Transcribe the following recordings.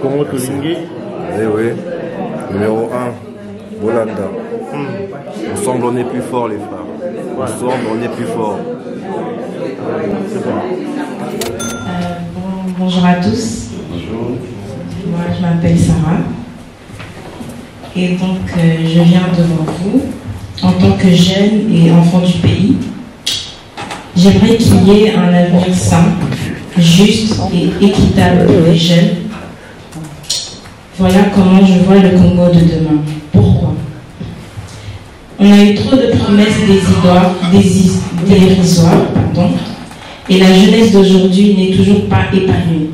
Congo Tolingi. Eh oui. Numéro 1, Bolanda. Ensemble, on est plus fort, les frères. Ensemble, on est plus fort. Bonjour à tous. Bonjour. Moi, je m'appelle Sarah. Et donc, je viens devant vous en tant que jeune et enfant du pays. J'aimerais qu'il y ait un avenir sain, juste et équitable pour les jeunes. Voilà comment je vois le Congo de demain. Pourquoi? On a eu trop de promesses dérisoires, et la jeunesse d'aujourd'hui n'est toujours pas épanouie.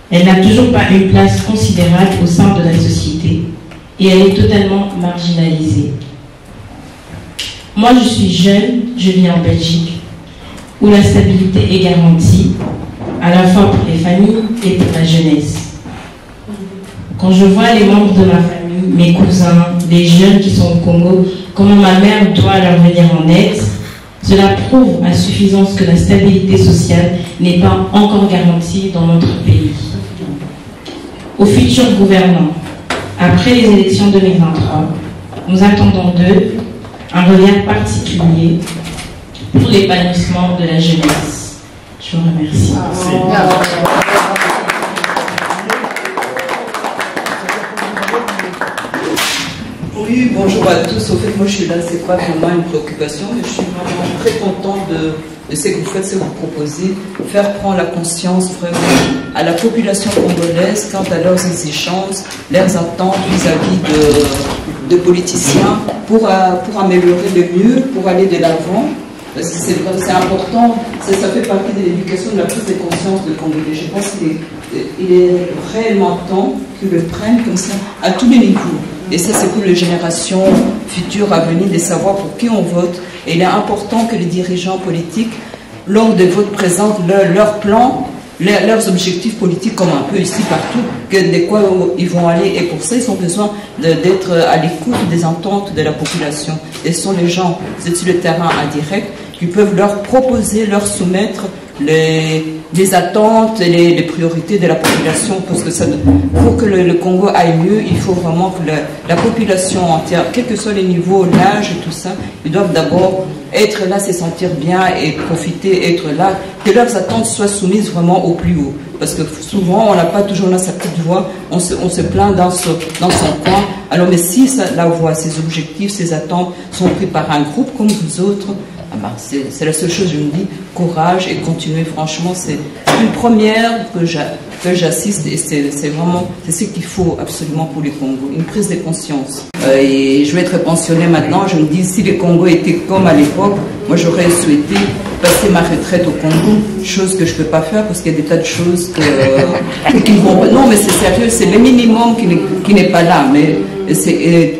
Elle n'a toujours pas une place considérable au sein de la société et elle est totalement marginalisée. Moi, je suis jeune, je vis en Belgique, où la stabilité est garantie, à la fois pour les familles et pour la jeunesse. Quand je vois les membres de ma famille, mes cousins, les jeunes qui sont au Congo, comment ma mère doit leur venir en aide, cela prouve à suffisance que la stabilité sociale n'est pas encore garantie dans notre pays. Aux futurs gouvernants, après les élections 2023, nous attendons d'eux un regard particulier pour l'épanouissement de la jeunesse. Je vous remercie. Oui, bonjour à tous. Au fait, moi je suis là, c'est pas vraiment une préoccupation, mais je suis vraiment très contente de ce que vous faites, ce que vous proposez, faire prendre la conscience vraiment à la population congolaise quant à leurs exigences, leurs attentes vis-à-vis de politiciens pour améliorer le mieux, pour aller de l'avant. Parce que c'est important, ça fait partie de l'éducation, de la prise de conscience de Congolais. Je pense qu'il est réellement temps qu'ils le prennent comme ça à tous les niveaux. Et ça, c'est pour les générations futures à venir de savoir pour qui on vote. Et il est important que les dirigeants politiques, lors des votes, présentent leur plan, leurs objectifs politiques, comme un peu ici, partout, que de quoi ils vont aller. Et pour ça, ils ont besoin d'être à l'écoute des ententes de la population. Et ce sont les gens, c'est sur le terrain en direct, qui peuvent leur proposer, leur soumettre les attentes et les priorités de la population, parce que pour que le Congo aille mieux, il faut vraiment que la population entière, quels que soient les niveaux, l'âge et tout ça, ils doivent d'abord être là, se sentir bien et profiter, être là, que leurs attentes soient soumises vraiment au plus haut. Parce que souvent, on n'a pas toujours sa petite voix, on se plaint dans son coin. Alors, mais si la voix, ses objectifs, ses attentes sont pris par un groupe comme vous autres, c'est la seule chose, je me dis, courage et continuer. Franchement, c'est une première que j'assiste et c'est vraiment ce qu'il faut absolument pour les Congos, une prise de conscience. Et je vais être pensionnée maintenant, je me dis, si les Congos étaient comme à l'époque, moi j'aurais souhaité passer ma retraite au Congo, chose que je ne peux pas faire parce qu'il y a des tas de choses qui ne vont pas. Non, mais c'est sérieux, c'est le minimum qui n'est pas là. Mais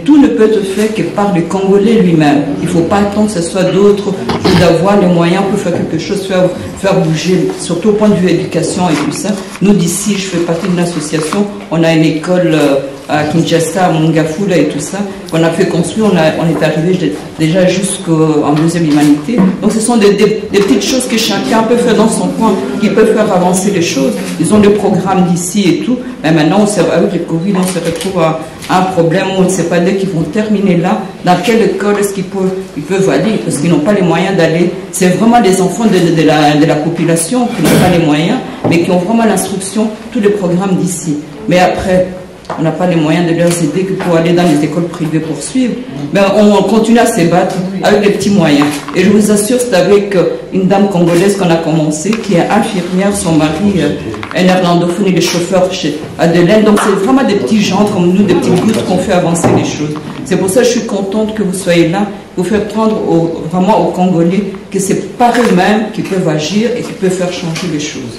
tout ne peut être fait que par le Congolais lui-même. Il ne faut pas attendre que ce soit d'autres, d'avoir les moyens pour faire quelque chose, faire bouger, surtout au point de vue éducation et tout ça. Nous d'ici, je fais partie d'une association, on a une école à Kinshasa, à Mongafula et tout ça, qu'on a fait construire, on est arrivé déjà jusqu'en deuxième humanité. Donc ce sont des petites choses que chacun peut faire dans son coin, qui peuvent faire avancer les choses. Ils ont des programmes d'ici et tout, mais maintenant, avec le Covid, on se retrouve à un problème où on ne sait pas dès qu'ils vont terminer là, dans quelle école est-ce qu'ils peuvent aller, parce qu'ils n'ont pas les moyens d'aller. C'est vraiment des enfants de la population qui n'ont pas les moyens, mais qui ont vraiment l'instruction, tous les programmes d'ici. Mais après, on n'a pas les moyens de leur aider que pour aller dans les écoles privées pour suivre. Mais on continue à se battre avec les petits moyens. Et je vous assure, c'est avec une dame congolaise qu'on a commencé, qui est infirmière, son mari est néerlandophone, il est chauffeur chez Adelaide. Donc c'est vraiment des petits gens comme nous, des petites gouttes qu'on fait avancer les choses. C'est pour ça que je suis contente que vous soyez là, pour faire prendre vraiment aux Congolais que c'est par eux-mêmes qu'ils peuvent agir et qu'ils peuvent faire changer les choses.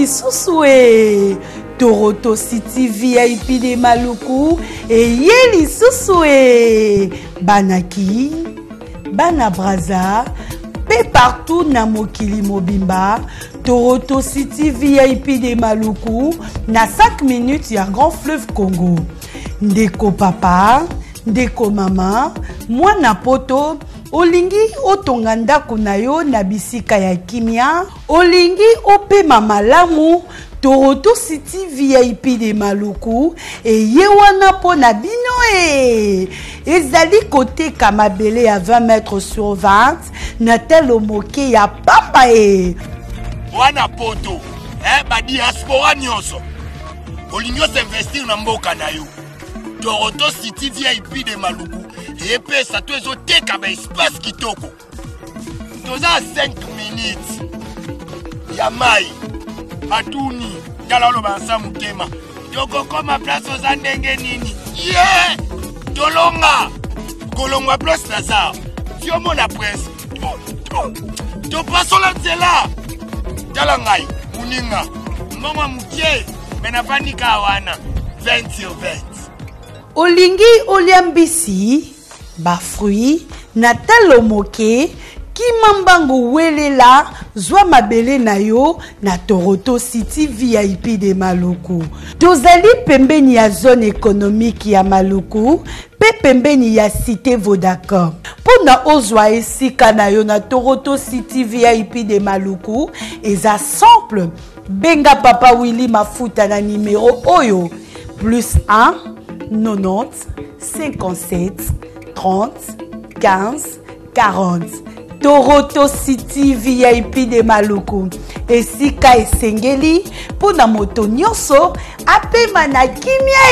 Susue Toronto City VIP de Maluku Eyeli Susue Banaki Bana Braza pe partout na mokili mobimba Toronto City VIP de Maluku na 5 minutes ya Grand Fleuve Congo. Ndeko papa, ndeko mama, mwana poto, olingi otonga ndako na yo na bisika ya kimia, olingi opema malamu Toronto City VIP de Maluku eye wana po na bino ezali kote kamabele ya 20 mètres sur 20 na telo moke ya pamba wana poto ba diaspora nyonso olingi investir na mboka na yo Toronto City VIP de Maluku epesa to ezoteka ba espace kitoko toza 5 minutes ya mai matuni ngala lo bansa mutema toko koma place oza ndenge nini yeah tolonga kolongwa place Lazare tiomo na presse to pasola nzela tala ngai muninga mbongo mukie menafanika wana 20 sur 20 olingi oliambisi ba fruit na talo moke kimambango welela zwa mabele na yo na Toronto City VIP de Maluku. Tozali pembeni ya zone économique ya Maluku, pe pembeni ya cité Vodacom. Pona ozwa esika na yo na Toronto City VIP de Maluku, eza simple. Benga Papa Willy Mafuta na numéro oyo +1 90 57 30 15 40. Toronto City VIP de Maluku. Esika esengeli pona moto nyonso apema na kimia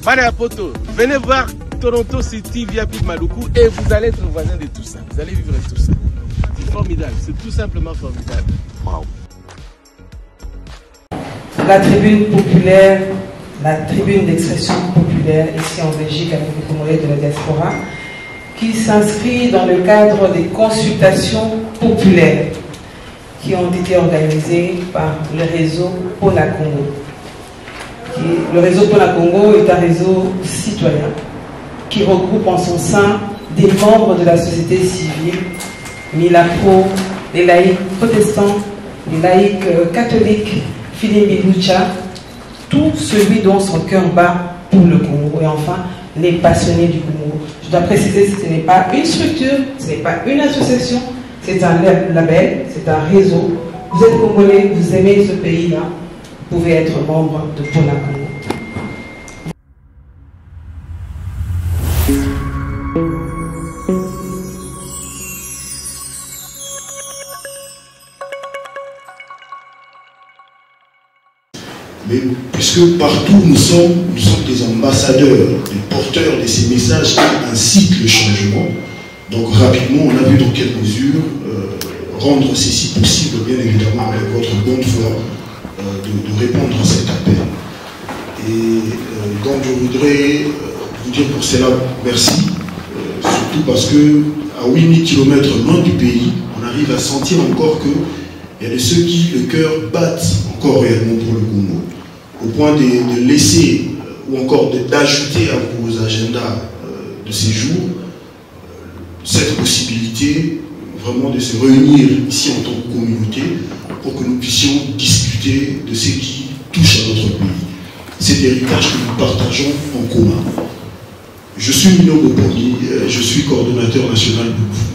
Bana poto, venez voir Toronto City VIP de Maluku et vous allez être voisin de tout ça. Vous allez vivre tout ça. C'est formidable, c'est tout simplement formidable. Wow. La tribune populaire, la tribune d'expression populaire ici en Belgique avec les Congolais de la diaspora, qui s'inscrit dans le cadre des consultations populaires qui ont été organisées par le réseau Pona Congo. Le réseau Pona Congo est un réseau citoyen qui regroupe en son sein des membres de la société civile, Milapro, les laïcs protestants, les laïcs catholiques, Philippe Lucha, tout celui dont son cœur bat pour le Congo, et enfin les passionnés du Congo. Je dois préciser que ce n'est pas une structure, ce n'est pas une association, c'est un label, c'est un réseau. Vous êtes Congolais, vous aimez ce pays-là, vous pouvez être membre de Pona Congo. Mais puisque partout nous sommes des ambassadeurs, des porteurs de ces messages qui incitent le changement, donc rapidement on a vu dans quelle mesure rendre ceci possible, bien évidemment avec votre bonne foi, de répondre à cet appel. Et donc je voudrais vous dire pour cela merci, surtout parce que à 8000 km loin du pays, on arrive à sentir encore qu'il y a de ceux qui le cœur battent encore réellement pour le Congo, au point de laisser ou encore d'ajouter à vos agendas de ces jours cette possibilité vraiment de se réunir ici en tant que communauté pour que nous puissions discuter de ce qui touche à notre pays. Cet héritage que nous partageons en commun. Je suis Mino Boponi, je suis coordonnateur national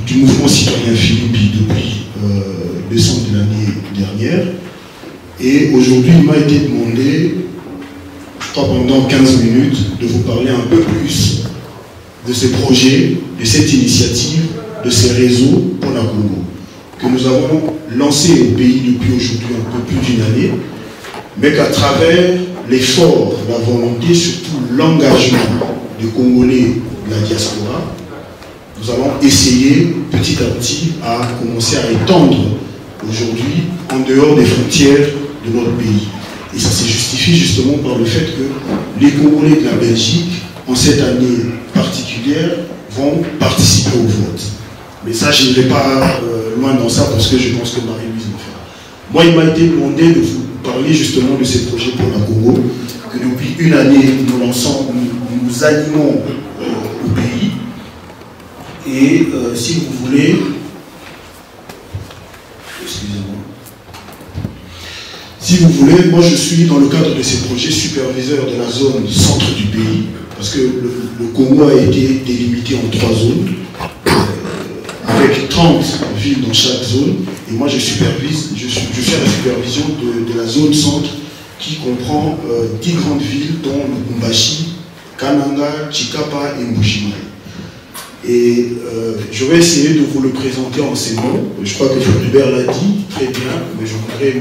du mouvement citoyen Philippi depuis décembre de l'année dernière. Et aujourd'hui, il m'a été demandé, je crois pendant 15 minutes, de vous parler un peu plus de ces projets, de cette initiative, de ces réseaux Pona Congo, que nous avons lancé au pays depuis aujourd'hui un peu plus d'une année, mais qu'à travers l'effort, la volonté, surtout l'engagement des Congolais de la diaspora, nous allons essayer petit à petit à commencer à étendre aujourd'hui en dehors des frontières de notre pays. Et ça se justifie justement par le fait que les Congolais de la Belgique, en cette année particulière, vont participer au vote. Mais ça, je ne vais pas loin dans ça parce que je pense que Marie-Louise le fera. Moi, il m'a été demandé de vous parler justement de ces projets pour la Congo, que depuis une année, nous lançons, nous animons au pays. Et si vous voulez, excusez-moi, si vous voulez, moi je suis dans le cadre de ces projets superviseur de la zone centre du pays, parce que le Congo a été délimité en 3 zones, avec 30 villes dans chaque zone, et moi je supervise, je suis à la supervision de la zone centre qui comprend 10 grandes villes dont Lubumbashi, Kananga, Chikapa et Mbujimayi. Et je vais essayer de vous le présenter en ces mots. Je crois que Floribert l'a dit très bien, mais je voudrais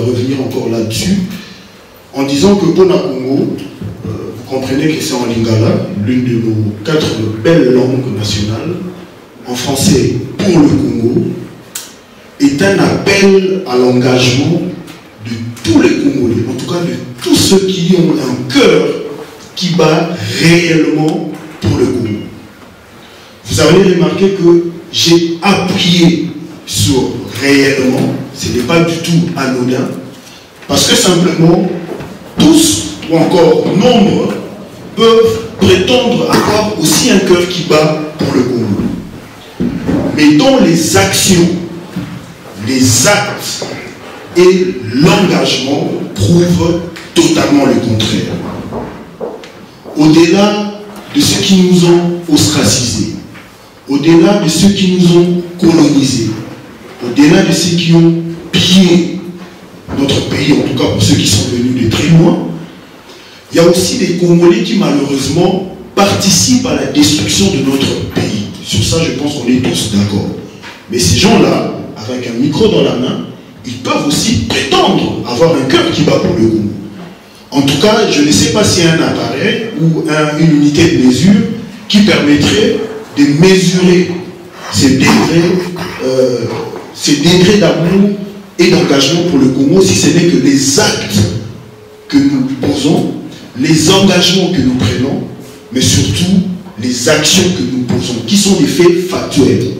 revenir encore là-dessus, en disant que Pona Congo, vous comprenez que c'est en lingala, l'une de nos 4 belles langues nationales, en français pour le Congo, est un appel à l'engagement de tous les Congolais, en tout cas de tous ceux qui ont un cœur qui bat réellement pour le Congo. Vous avez remarqué que j'ai appuyé sur réellement, ce n'est pas du tout anodin, parce que simplement, tous, ou encore nombre, peuvent prétendre avoir aussi un cœur qui bat pour le Congo. Mais dont les actions, les actes et l'engagement prouvent totalement le contraire. Au-delà de ceux qui nous ont ostracisés, au-delà de ceux qui nous ont colonisés, au-delà de ceux qui ont pillé notre pays, en tout cas pour ceux qui sont venus de très loin, il y a aussi des Congolais qui malheureusement participent à la destruction de notre pays. Sur ça, je pense qu'on est tous d'accord. Mais ces gens-là, avec un micro dans la main, ils peuvent aussi prétendre avoir un cœur qui bat pour le Congo. En tout cas, je ne sais pas s'il y a un appareil ou une unité de mesure qui permettrait de mesurer ces degrés d'amour et d'engagement pour le Congo, si ce n'est que les actes que nous posons, les engagements que nous prenons, mais surtout les actions que nous posons, qui sont des faits factuels,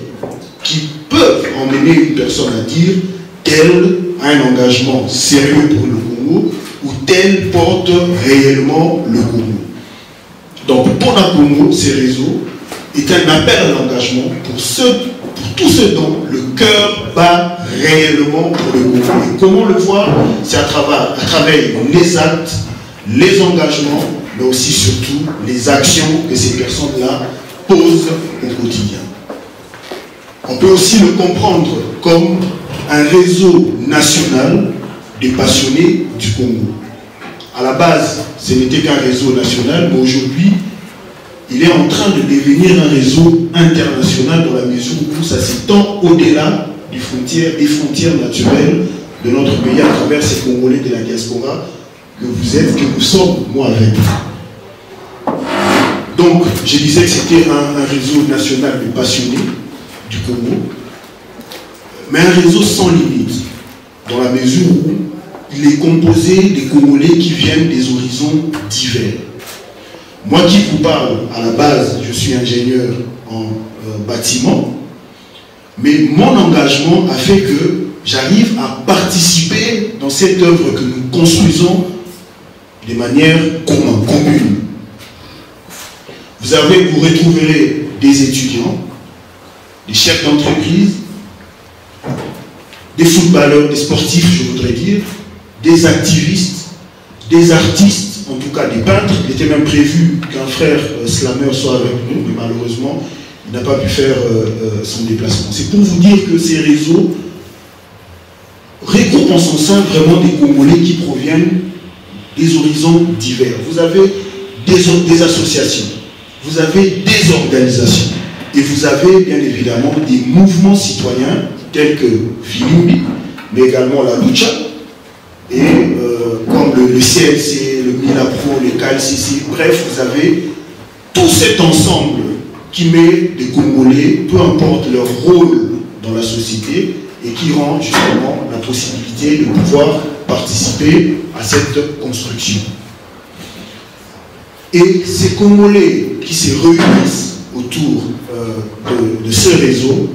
qui peuvent emmener une personne à dire tel a un engagement sérieux pour le Congo ou tel porte réellement le Congo. Donc pour la Congo, ces réseaux est un appel à l'engagement pour tous ceux dont le cœur bat réellement pour le Congo. Et comment le voir? C'est à travers les actes, les engagements, mais aussi surtout les actions que ces personnes-là posent au quotidien. On peut aussi le comprendre comme un réseau national des passionnés du Congo. À la base, ce n'était qu'un réseau national, mais aujourd'hui, il est en train de devenir un réseau international dans la mesure où ça s'étend au-delà des frontières naturelles de notre pays à travers ces Congolais de la diaspora que vous êtes, que nous sommes, moi avec vous. Donc, je disais que c'était un réseau national de passionnés du Congo, mais un réseau sans limite, dans la mesure où il est composé des Congolais qui viennent des horizons divers. Moi qui vous parle, à la base, je suis ingénieur en bâtiment, mais mon engagement a fait que j'arrive à participer dans cette œuvre que nous construisons de manière commune. Vous retrouverez des étudiants, des chefs d'entreprise, des footballeurs, des sportifs, je voudrais dire, des activistes, des artistes, en tout cas des peintres. Il était même prévu qu'un frère slammer soit avec nous, mais malheureusement, il n'a pas pu faire son déplacement. C'est pour vous dire que ces réseaux regroupent en son sein vraiment des Congolais qui proviennent des horizons divers. Vous avez des associations, vous avez des organisations, et vous avez bien évidemment des mouvements citoyens tels que Vilumbi, mais également la Lucha, et comme le CLC, le MINAPRO, le KLCC, bref, vous avez tout cet ensemble qui met des Congolais, peu importe leur rôle dans la société, et qui rend justement la possibilité de pouvoir participer à cette construction. Et ces Congolais qui se réunissent autour de ce réseau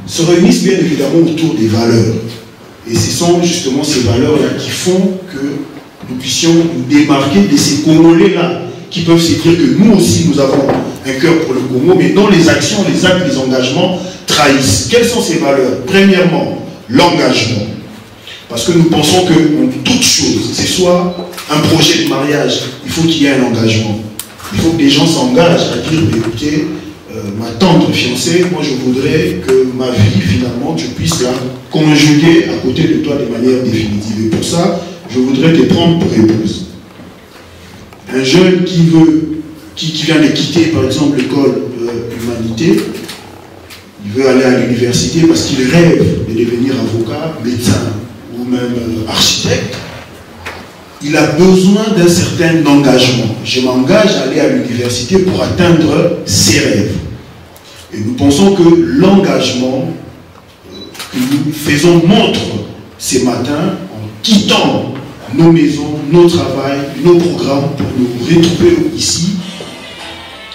se réunissent bien évidemment autour des valeurs. Et ce sont justement ces valeurs-là qui font que nous puissions nous démarquer de ces Congolais-là, qui peuvent se dire que nous aussi, nous avons un cœur pour le Congo, mais dont les actions, les actes, les engagements trahissent. Quelles sont ces valeurs? Premièrement, l'engagement. Parce que nous pensons que toute chose, c'est soit un projet de mariage, il faut qu'il y ait un engagement. Il faut que des gens s'engagent à dire, écoutez, ma tante fiancée, moi je voudrais que ma vie, finalement, je puisse la conjuguer à côté de toi de manière définitive. Et pour ça, je voudrais te prendre pour épouse. Un jeune qui vient de quitter, par exemple, l'école humanité, il veut aller à l'université parce qu'il rêve de devenir avocat, médecin ou même architecte, il a besoin d'un certain engagement. Je m'engage à aller à l'université pour atteindre ses rêves. Et nous pensons que l'engagement que nous faisons montre ces matins en quittant nos maisons, nos travails, nos programmes pour nous retrouver ici,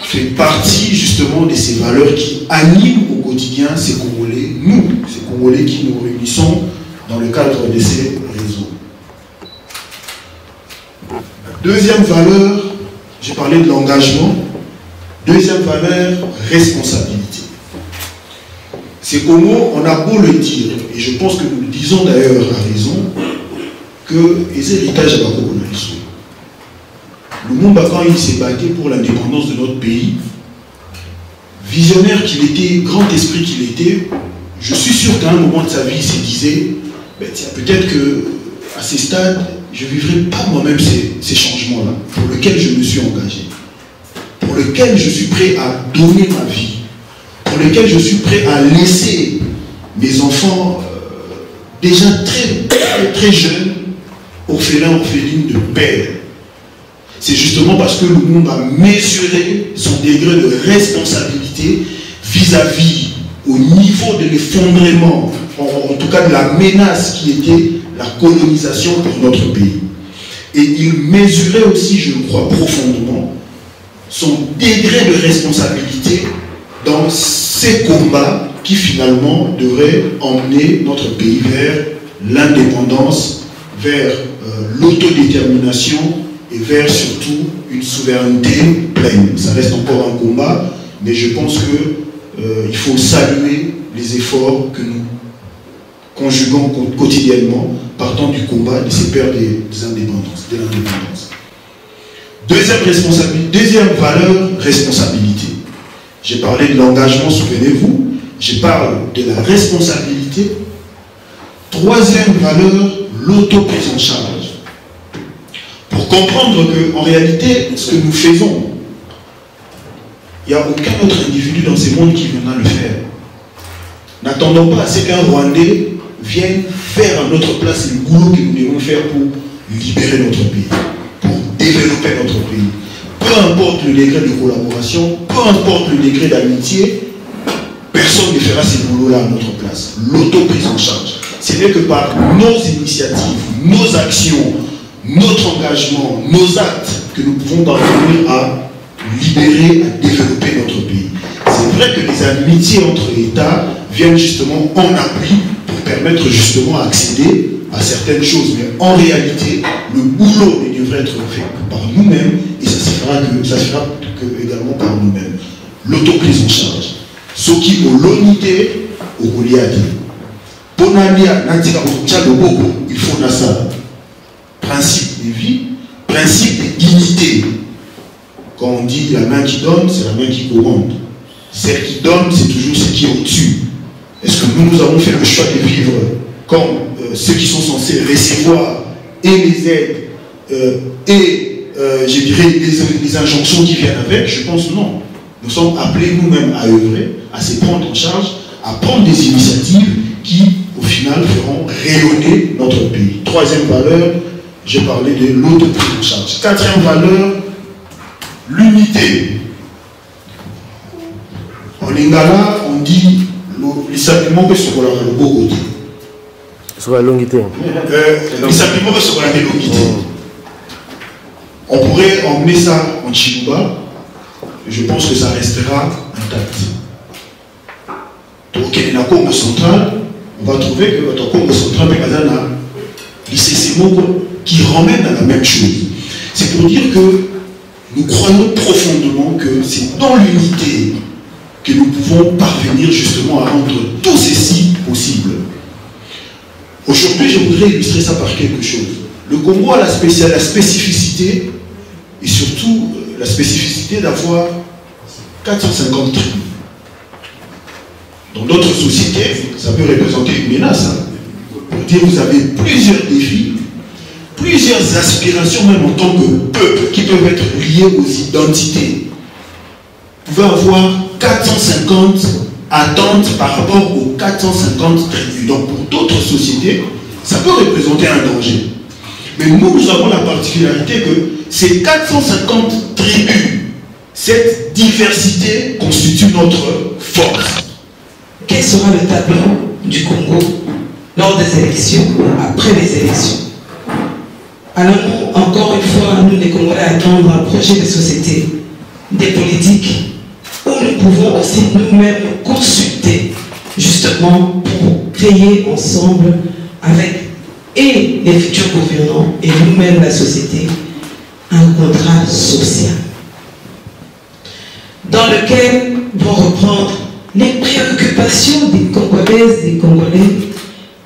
fait partie justement de ces valeurs qui animent au quotidien ces Congolais, nous, ces Congolais qui nous réunissons dans le cadre de ces réseaux. Deuxième valeur, j'ai parlé de l'engagement. Deuxième valeur, responsabilité. C'est comment on a beau le dire, et je pense que nous le disons d'ailleurs à raison, que les héritages à Bakoko Naliso. Lumumba, quand il s'est battu pour l'indépendance de notre pays, visionnaire qu'il était, grand esprit qu'il était, je suis sûr qu'à un moment de sa vie, il se disait, ben, peut-être qu'à ces stades, je ne vivrai pas moi-même ces changements-là, pour lesquels je me suis engagé, pour lesquels je suis prêt à donner ma vie, pour lesquels je suis prêt à laisser mes enfants déjà très jeunes, orphelins, orphelines de père. C'est justement parce que le monde a mesuré son degré de responsabilité vis-à-vis au niveau de l'effondrement, en tout cas de la menace qui était la colonisation pour notre pays. Et il mesurait aussi, je le crois profondément, son degré de responsabilité dans ces combats qui finalement devraient emmener notre pays vers l'indépendance, vers l'autodétermination et vers surtout une souveraineté pleine. Ça reste encore un combat, mais je pense qu'il faut saluer les efforts que nous conjuguons quotidiennement, partant du combat de ces pères des indépendances, de l'indépendance. Deuxième valeur, responsabilité. J'ai parlé de l'engagement, souvenez-vous, je parle de la responsabilité. Troisième valeur, l'autoprise en charge. Pour comprendre qu'en réalité, ce que nous faisons, il n'y a aucun autre individu dans ce monde qui viendra le faire. N'attendons pas à ce qu'un Rwandais vienne faire à notre place le boulot que nous devons faire pour libérer notre pays, pour développer notre pays. Peu importe le degré de collaboration, peu importe le degré d'amitié, personne ne fera ce boulot-là à notre place. L'autoprise en charge. Ce n'est que par nos initiatives, nos actions, notre engagement, nos actes que nous pouvons parvenir à libérer, à développer notre pays. C'est vrai que les amitiés entre États viennent justement en appui pour permettre justement d'accéder à certaines choses. Mais en réalité, le boulot ne devrait être fait que par nous-mêmes et ça se fera que également par nous-mêmes. L'autoprise en charge. Ce qui ont l'unité au Goliath. Ponalia, Natika, il faut ça. Principe de vie, principe de dignité. Quand on dit la main qui donne, c'est la main qui commande. Celle qui donne, c'est toujours ce qui est au-dessus. Est-ce que nous avons fait le choix de vivre comme ceux qui sont censés recevoir et les aides je dirais les injonctions qui viennent avec? Je pense non. Nous sommes appelés nous-mêmes à œuvrer, à se prendre en charge, à prendre des initiatives qui, au final, feront rayonner notre pays. Troisième valeur, j'ai parlé de l'autoprise en charge. Quatrième valeur, l'unité. En lingala, on dit les sentiments que ce qu'on a le beau côté. Sur la longuité. Les sentiments que ce qu'on a de longuité. On pourrait emmener ça en Chiluba. Je pense que ça restera intact. Donc, il y a Congo central, on va trouver que notre Congo central est ces mots qui ramènent à la même chose. C'est pour dire que nous croyons profondément que c'est dans l'unité que nous pouvons parvenir justement à rendre tout ceci possible. Aujourd'hui, je voudrais illustrer ça par quelque chose. Le Congo a la spécificité, et surtout la spécificité d'avoir 450 tribus. Dans d'autres sociétés, ça peut représenter une menace. Pour dire, vous avez plusieurs défis, plusieurs aspirations, même en tant que peuple, qui peuvent être liées aux identités. Vous pouvez avoir 450 attentes par rapport aux 450 tribus. Donc pour d'autres sociétés, ça peut représenter un danger. Mais nous avons la particularité que ces 450 tribus, cette diversité constitue notre force. Quel sera le tableau du Congo lors des élections ou après les élections? Allons-nous encore une fois, nous les Congolais, attendre un projet de société, des politiques, où nous pouvons aussi nous-mêmes consulter justement pour créer ensemble avec et les futurs gouvernants et nous-mêmes la société un contrat social dans lequel vont reprendre les préoccupations des Congolaises et des Congolais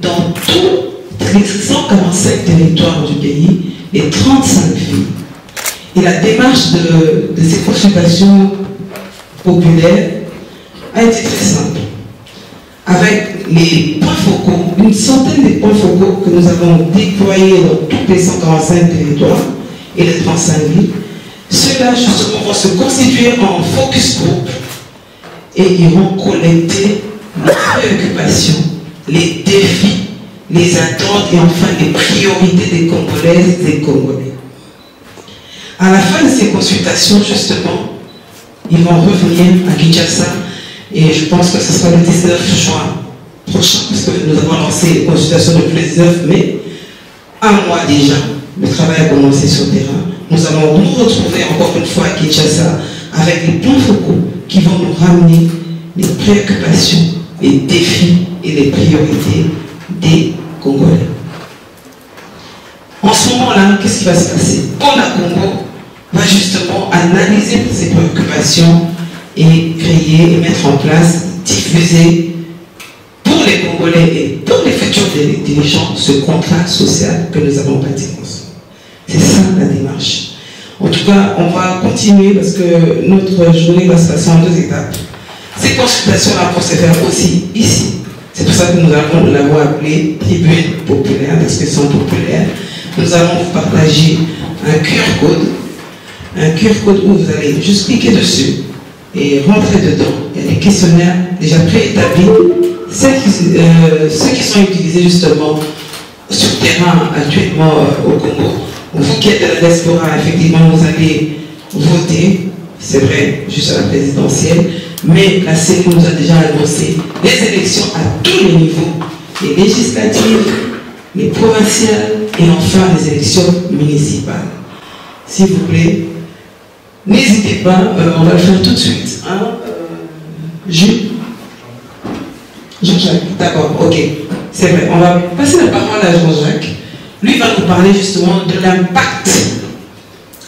dans tous les 145 territoires du pays, les 35 villes. Et la démarche de ces consultations populaires a été très simple. Avec les points focaux, une centaine de points focaux que nous avons déployés dans tous les 145 territoires et les 35 villes, ceux-là justement vont se constituer en focus group et iront collecter les préoccupations, les défis, les attentes et enfin les priorités des Congolaises et des Congolais. À la fin de ces consultations, justement, ils vont revenir à Kinshasa et je pense que ce sera le 19 juin prochain, parce que nous avons lancé les consultations depuis le 19 mai. Un mois déjà, le travail a commencé sur le terrain. Nous allons nous retrouver encore une fois à Kinshasa avec les points focaux qui vont nous ramener les préoccupations, les défis et les priorités des Congolais. En ce moment-là, qu'est-ce qui va se passer? Pona Congo va justement analyser ces préoccupations et créer et mettre en place, diffuser pour les Congolais et pour les futurs dirigeants ce contrat social que nous avons bâti ensemble. C'est ça la démarche. En tout cas, on va continuer parce que notre journée va se passer en 2 étapes. Ces consultations-là vont se faire aussi ici. C'est pour ça que nous l'avons appelé tribune populaire, d'expression populaire. Nous allons vous partager un QR code où vous allez juste cliquer dessus et rentrer dedans. Il y a des questionnaires déjà préétablis, ceux qui sont utilisés justement sur le terrain actuellement au Congo. Vous qui êtes de la diaspora, effectivement, vous allez voter, c'est vrai, juste à la présidentielle, mais la CENI nous a déjà annoncé les élections à tous les niveaux, les législatives, les provinciales et enfin les élections municipales. S'il vous plaît, n'hésitez pas, on va le faire tout de suite. Hein? Jean-Jacques, d'accord, ok. C'est vrai, on va passer la parole à Jean-Jacques. Lui va nous parler justement de l'impact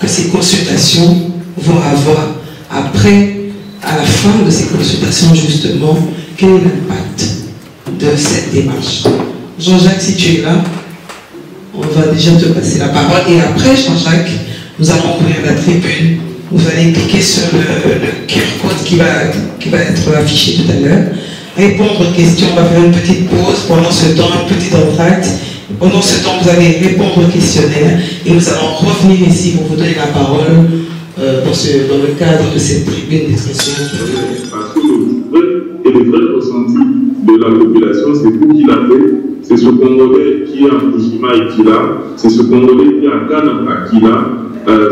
que ces consultations vont avoir après, à la fin de ces consultations justement, quel est l'impact de cette démarche. Jean-Jacques, si tu es là, on va déjà te passer la parole. Et après, Jean-Jacques, nous allons ouvrir la tribune. Vous allez cliquer sur le QR code qui va être affiché tout à l'heure. Répondre aux questions, on va faire une petite pause pendant ce temps, une petite entracte. Pendant ce temps, vous allez répondre au questionnaire et nous allons revenir ici pour vous donner la parole dans le cadre de cette tribune d'expression. Parce que le vrai ressenti de la population, c'est vous qui l'avez, c'est ce Congolais qui est en Kouchima et qui l'a, c'est ce Congolais qui est en Kanaka qui l'a.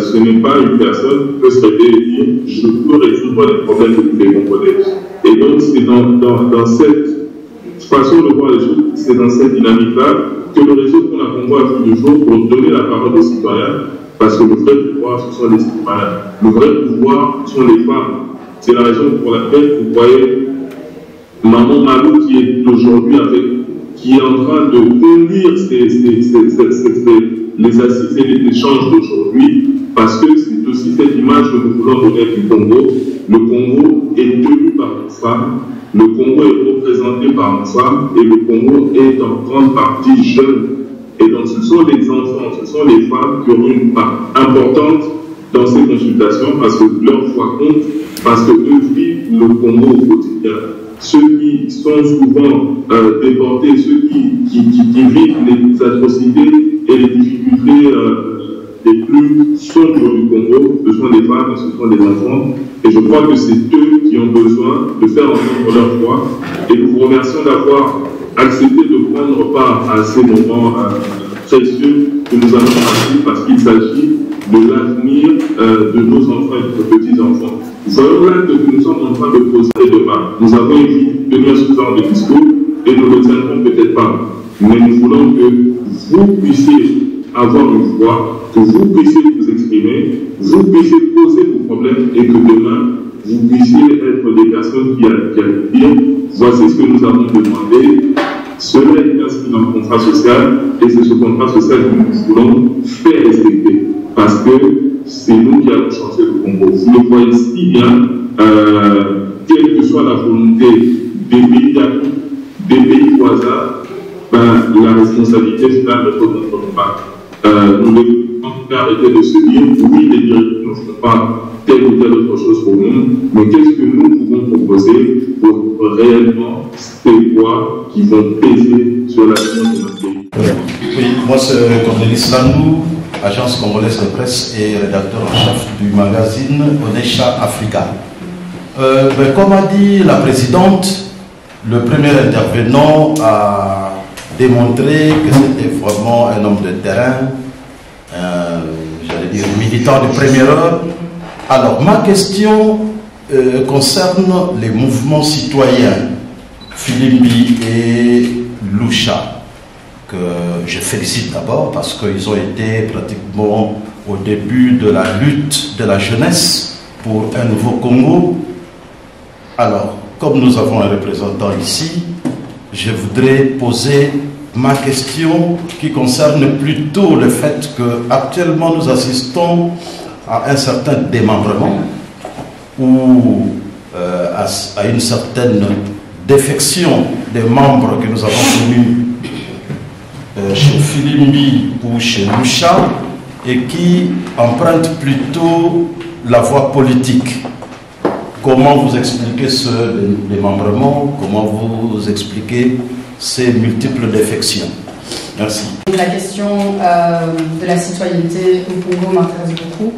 Ce n'est pas une personne qui peut se réveiller et dire je peux résoudre les problèmes de tous les Congolais. Et donc, c'est dans cette façon de voir les choses, c'est dans cette dynamique-là que le réseau qu'on a Congo a pris le jour pour donner la parole aux citoyens, parce que le vrai pouvoir, ce sont les citoyens. Le vrai pouvoir, ce sont les femmes. C'est la raison pour laquelle vous voyez Maman Malou qui est aujourd'hui qui est en train de conduire les assises et les échanges d'aujourd'hui, parce que c'est aussi cette image que nous voulons donner du Congo. Le Congo est tenu par une femme, le Congo est représenté par une femme, et le Congo est en grande partie jeune. Et donc ce sont les enfants, ce sont les femmes qui ont une part importante dans ces consultations, parce que leur voix compte, parce qu'eux vivent le Congo au quotidien. Ceux qui sont souvent déportés, ceux qui vivent les atrocités et les difficultés les plus sombres du Congo, ce sont les femmes, ce sont les enfants. Et je crois que c'est eux qui ont besoin de faire entendre leur voix. Et nous vous remercions d'avoir accepté de prendre part à ces moments précieux que nous avons passés, parce qu'il s'agit de l'avenir de nos enfants et de nos petits-enfants. Nous savons l'acte que nous sommes en train de poser demain. Nous avons écrit tenir ce genre de discours et nous ne le tiendrons peut-être pas. Mais nous voulons que vous puissiez avoir une voix, que vous puissiez vous exprimer, vous puissiez poser vos problèmes et que demain, vous puissiez être des personnes qui allaient dire voici ce que nous avons demandé. Cela est inscrit dans le contrat social et c'est ce contrat social que nous voulons faire respecter, parce que c'est nous qui allons changer le Congo. Vous le voyez si bien, quelle que soit la volonté des pays voisins, la responsabilité finale ne remonte pas. Nous devons arrêter de se dire oui, les directives ne font pas telle ou telle autre chose pour nous, mais qu'est-ce que nous pouvons proposer pour réellement ces voix qui vont peser sur l'avenir de notre pays. Oui, moi c'est Cornelis Landou, agence congolaise de presse et rédacteur en chef du magazine Onesha Africa. Comme a dit la présidente, le premier intervenant a démontré que c'était vraiment un homme de terrain, j'allais dire militant de première heure. Alors ma question concerne les mouvements citoyens Filimbi et Lucha, que je félicite d'abord parce qu'ils ont été pratiquement au début de la lutte de la jeunesse pour un nouveau Congo. Alors, comme nous avons un représentant ici, je voudrais poser ma question qui concerne plutôt le fait qu'actuellement nous assistons à un certain démembrement ou à une certaine défection des membres que nous avons connus chez Filimbi ou chez Lucha et qui empruntent plutôt la voie politique. Comment vous expliquez ce démembrement? Comment vous expliquez ces multiples défections? Merci. La question de la citoyenneté au Congo m'intéresse beaucoup.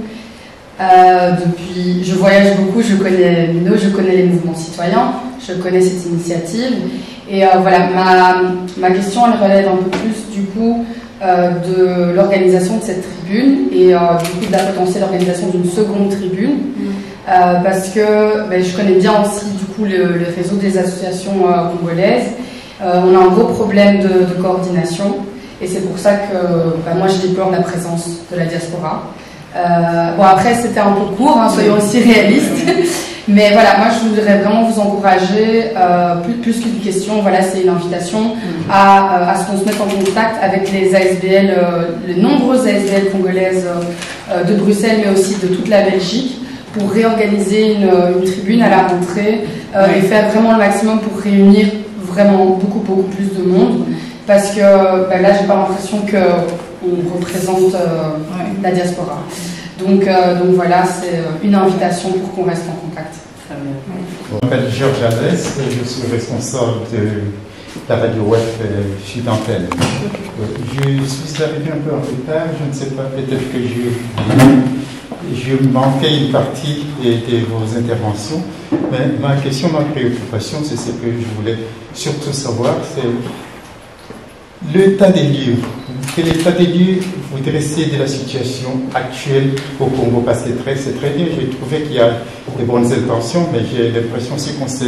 Je voyage beaucoup, je connais Mino, je connais les mouvements citoyens, je connais cette initiative. Et voilà, ma question elle relève un peu plus du coup de l'organisation de cette tribune et du coup de la potentielle organisation d'une seconde tribune. Parce que je connais bien aussi du coup le réseau des associations congolaises. On a un gros problème de coordination et c'est pour ça que moi je déplore la présence de la diaspora. Bon après c'était un peu court, hein, soyons aussi réalistes, mais voilà, moi je voudrais vraiment vous encourager, plus qu'une question, voilà, c'est une invitation à ce qu'on se mette en contact avec les ASBL, les nombreuses ASBL congolaises de Bruxelles mais aussi de toute la Belgique, pour réorganiser une tribune à la rentrée et faire vraiment le maximum pour réunir vraiment beaucoup plus de monde, parce que là j'ai pas l'impression qu'on représente la diaspora. Donc voilà, c'est une invitation pour qu'on reste en contact. Je m'appelle Georges Adresse, je suis responsable de la radio web Sud Antenne. Je suis arrivé un peu en retard, je ne sais pas, peut-être que je manquais une partie de vos interventions, mais ma question, ma préoccupation, c'est ce que je voulais surtout savoir, c'est l'état des lieux. Quel état des lieux vous dressez de la situation actuelle au Congo? Parce que c'est très bien, j'ai trouvé qu'il y a de bonnes intentions, mais j'ai l'impression aussi qu'on se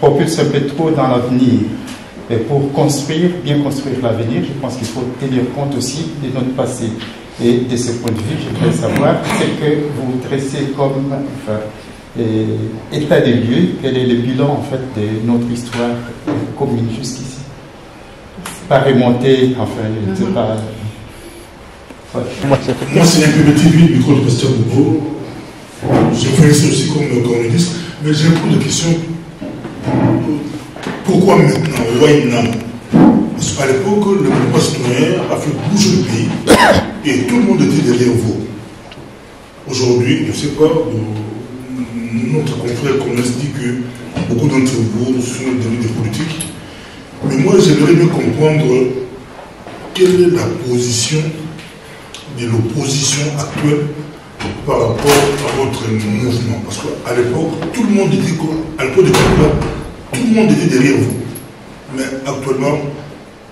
propulse un peu trop dans l'avenir. Et pour bien construire l'avenir, je pense qu'il faut tenir compte aussi de notre passé. Et de ce point de vue, je voudrais savoir ce que vous dressez comme état des lieux, quel est le bilan en fait de notre histoire commune jusqu'ici. pas remonté, enfin, je ne sais pas. Ouais. Moi, c'est un peu petit, le micro de pasteur Bobo. Je fais ça aussi comme communiste, mais j'ai beaucoup de questions. Pourquoi maintenant? Why now? Parce qu'à l'époque, le mouvement citoyen a fait bouger le pays et tout le monde était derrière vous. Aujourd'hui, je ne sais pas, notre confrère communiste dit que beaucoup d'entre vous sont devenus des politiques. Mais moi, j'aimerais bien comprendre quelle est la position de l'opposition actuelle par rapport à votre mouvement. Parce qu'à l'époque, tout le monde était quoi? À l'époque de Kabila, tout le monde était derrière vous. Mais actuellement,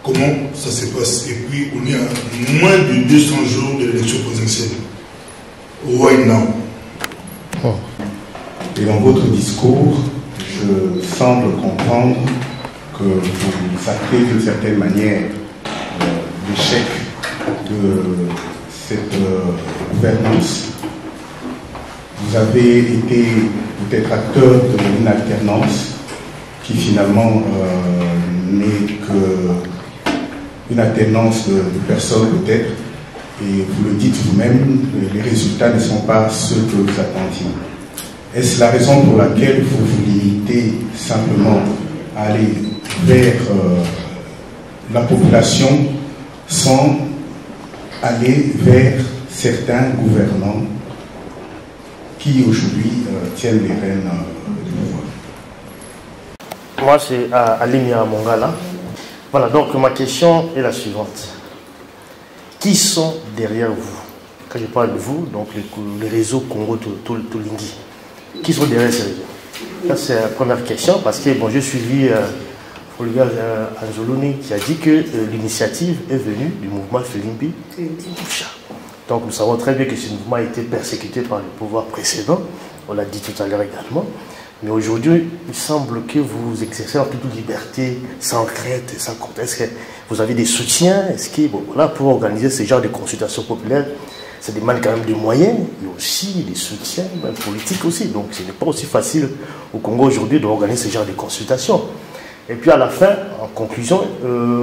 comment ça se passe? Et puis, on est à moins de 200 jours de l'élection présidentielle. Why now? Et dans votre discours, je semble comprendre que vous actez d'une certaine manière l'échec de cette gouvernance. Vous avez été peut-être acteur d'une alternance qui finalement n'est qu'une alternance de personnes peut-être, et vous le dites vous-même, les résultats ne sont pas ceux que vous attendiez. Est-ce la raison pour laquelle vous vous limitez simplement à aller vers la population sans aller vers certains gouvernants qui aujourd'hui tiennent les rênes du pouvoir? Moi, c'est Alimia Mongala. Voilà, donc ma question est la suivante. Qui sont derrière vous? Quand je parle de vous, donc les réseaux Congo Tolingi. Qui sont derrière ces réseaux? Ça, c'est la première question, parce que bon, j'ai suivi Olivier Anzoloni qui a dit que l'initiative est venue du mouvement Filimbi Boucha. Donc nous savons très bien que ce mouvement a été persécuté par le pouvoir précédent, on l'a dit tout à l'heure également. Mais aujourd'hui, il semble que vous exercez en toute liberté, sans crainte et sans compte. Est-ce que vous avez des soutiens? Est-ce que, bon, voilà, pour organiser ce genre de consultations populaires, ça demande quand même des moyens, et aussi des soutiens, même politiques aussi. Donc ce n'est pas aussi facile au Congo aujourd'hui d'organiser ce genre de consultations. Et puis à la fin, en conclusion,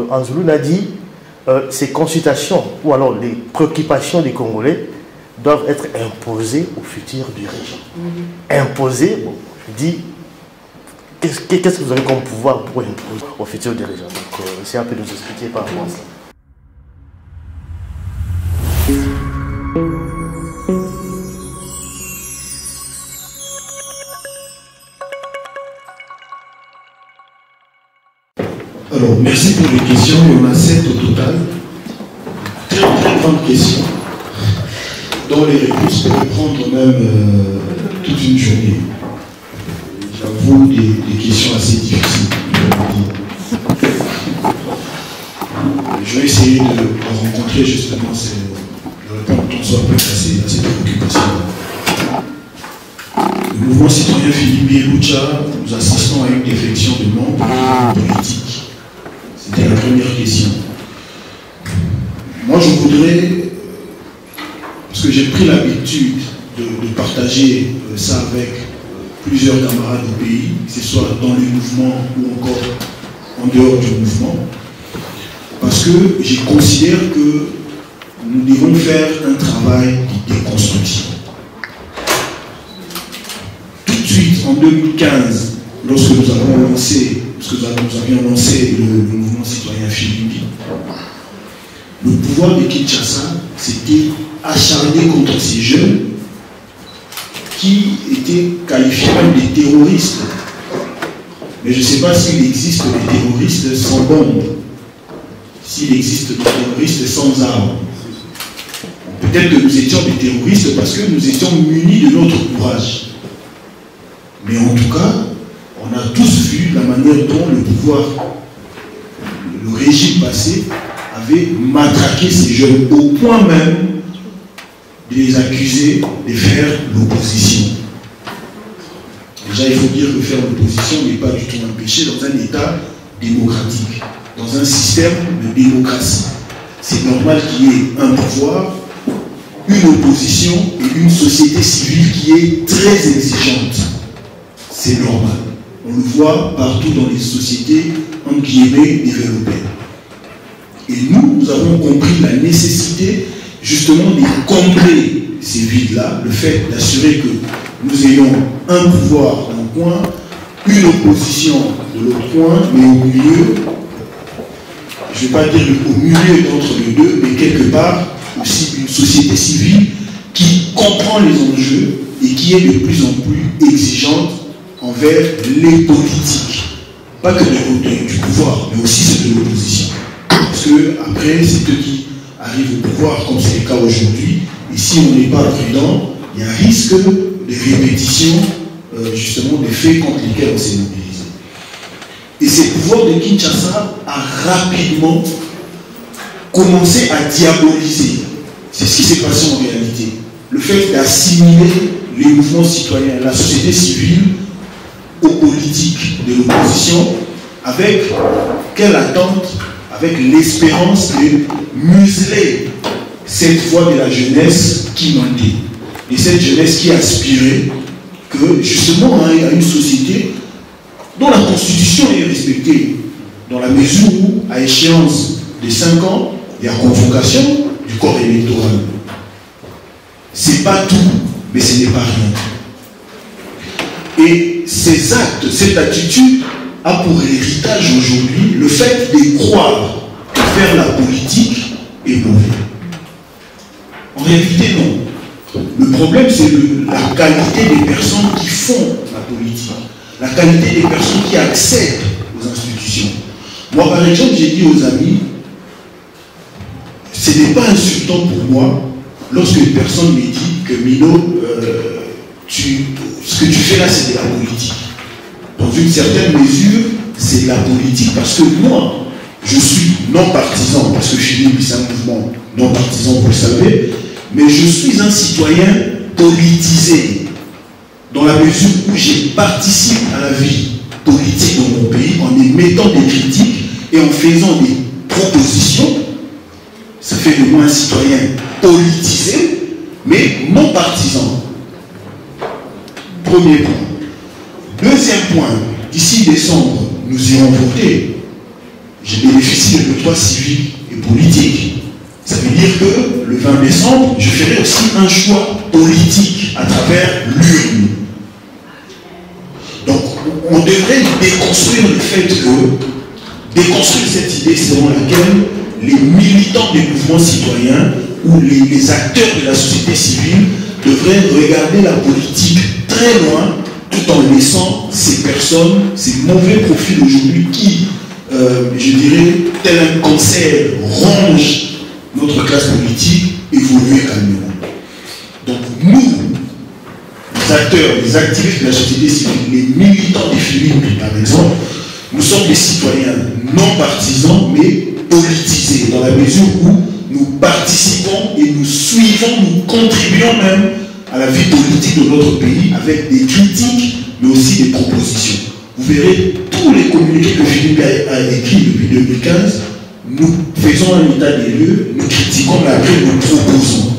Anzolou a dit ces consultations, ou alors les préoccupations des Congolais, doivent être imposées aux futurs dirigeants. Imposées, bon, je dis, qu'est-ce que vous avez comme pouvoir pour imposer aux futurs dirigeants? Donc, c'est un peu de nous expliquer par rapport à ça. Alors, merci pour les questions. Il y en a 7 au total. Très, très grandes questions, dont les réponses peuvent prendre même toute une journée. J'avoue, des questions assez difficiles. Je vais essayer de rencontrer justement de répondre tant soit peu à ces préoccupations. Le mouvement citoyen Philippe Boucha, nous assistons à une défection de membres politiques. C'était la première question. Moi, je voudrais, parce que j'ai pris l'habitude de partager ça avec plusieurs camarades au pays, que ce soit dans le mouvement ou encore en dehors du mouvement, parce que je considère que nous devons faire un travail de déconstruction. Tout de suite, en 2015, lorsque nous avions lancé le mouvement citoyen Filimbi, le pouvoir de Kinshasa s'était acharné contre ces jeunes qui étaient qualifiés de terroristes. Mais je ne sais pas s'il existe des terroristes sans bombes, s'il existe des terroristes sans armes. Peut-être que nous étions des terroristes parce que nous étions munis de notre courage. Mais en tout cas, on a tous vu la manière dont le pouvoir, le régime passé, avait matraqué ces jeunes au point même de les accuser de faire l'opposition. Déjà, il faut dire que faire l'opposition n'est pas du tout un péché dans un État démocratique, dans un système de démocratie. C'est normal qu'il y ait un pouvoir, une opposition et une société civile qui est très exigeante. C'est normal. On le voit partout dans les sociétés, entre guillemets, développées. Et nous avons compris la nécessité justement de combler ces vides-là, le fait d'assurer que nous ayons un pouvoir d'un coin, une opposition de l'autre coin, mais au milieu, je ne vais pas dire au milieu d'entre les deux, mais quelque part aussi une société civile qui comprend les enjeux et qui est de plus en plus exigeante envers les politiques. Pas que du pouvoir, mais aussi ceux de l'opposition. Parce que après, c'est eux qui arrivent au pouvoir, comme c'est le cas aujourd'hui. Et si on n'est pas prudent, il y a un risque de répétition, justement, des faits contre lesquels on s'est mobilisé. Et ce pouvoir de Kinshasa a rapidement commencé à diaboliser. C'est ce qui s'est passé en réalité. Le fait d'assimiler les mouvements citoyens, la société civile, aux politiques de l'opposition, avec quelle attente, avec l'espérance de museler cette voix de la jeunesse qui montait. Et cette jeunesse qui aspirait que, justement, à une société dont la constitution est respectée, dans la mesure où, à échéance de 5 ans, il y a convocation du corps électoral. C'est pas tout, mais ce n'est pas rien. Et ces actes, cette attitude a pour héritage aujourd'hui le fait de croire que faire la politique est mauvais. En réalité, non. Le problème, c'est la qualité des personnes qui font la politique, la qualité des personnes qui accèdent aux institutions. Moi, par exemple, j'ai dit aux amis, ce n'est pas insultant pour moi lorsque une personne me dit que Mino, ce que tu fais là, c'est de la politique. Dans une certaine mesure, c'est de la politique. Parce que moi, je suis non partisan, parce que chez nous, c'est un mouvement non partisan, vous le savez, mais je suis un citoyen politisé, dans la mesure où je participe à la vie politique dans mon pays en émettant des critiques et en faisant des propositions. Ça fait de moi un citoyen politisé, mais non partisan. Premier point. Deuxième point, d'ici décembre, nous irons voter. Je bénéficie de droits civiques et politiques. Ça veut dire que le 20 décembre, je ferai aussi un choix politique à travers l'urne. Donc, on devrait déconstruire le fait que, déconstruire cette idée selon laquelle les militants des mouvements citoyens ou les acteurs de la société civile devraient regarder la politique très loin, tout en laissant ces personnes, ces mauvais profils aujourd'hui qui, je dirais, tel un cancer, rongent notre classe politique, évoluer calmement. Donc nous, les acteurs, les activistes de la société civile, les militants des Philippines, par exemple, nous sommes des citoyens non partisans, mais politisés, dans la mesure où nous participons et nous suivons, nous contribuons même à la vie politique de notre pays avec des critiques, mais aussi des propositions. Vous verrez tous les communiqués que Philippe a écrits depuis 2015, nous faisons un état des lieux, nous critiquons, mais après nous proposons.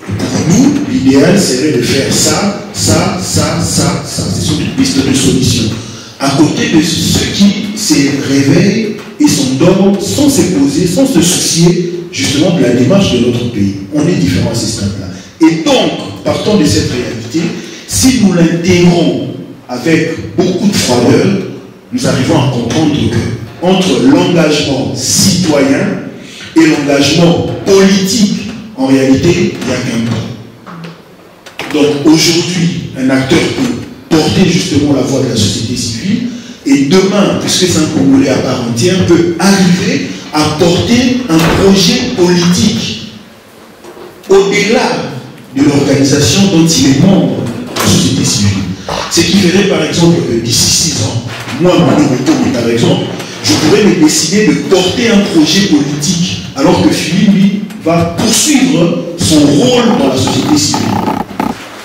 Pour nous, l'idéal serait de faire ça. Ce sont des pistes de solution. À côté de ceux qui se réveillent et s'endorment sans se poser, sans se soucier justement de la démarche de notre pays. On est différents à ce stade-là. Et donc, partant de cette réalité, si nous l'intégrons avec beaucoup de froideur, nous arrivons à comprendre que entre l'engagement citoyen et l'engagement politique, en réalité, il n'y a qu'un pas. Donc aujourd'hui, un acteur peut porter justement la voix de la société civile et demain, puisque c'est un Congolais à part entière, peut arriver à porter un projet politique au-delà de l'organisation dont il est membre de la société civile. Ce qui ferait par exemple que d'ici 6 ans, moi, par exemple, je pourrais me décider de porter un projet politique, alors que Philippe, lui, va poursuivre son rôle dans la société civile.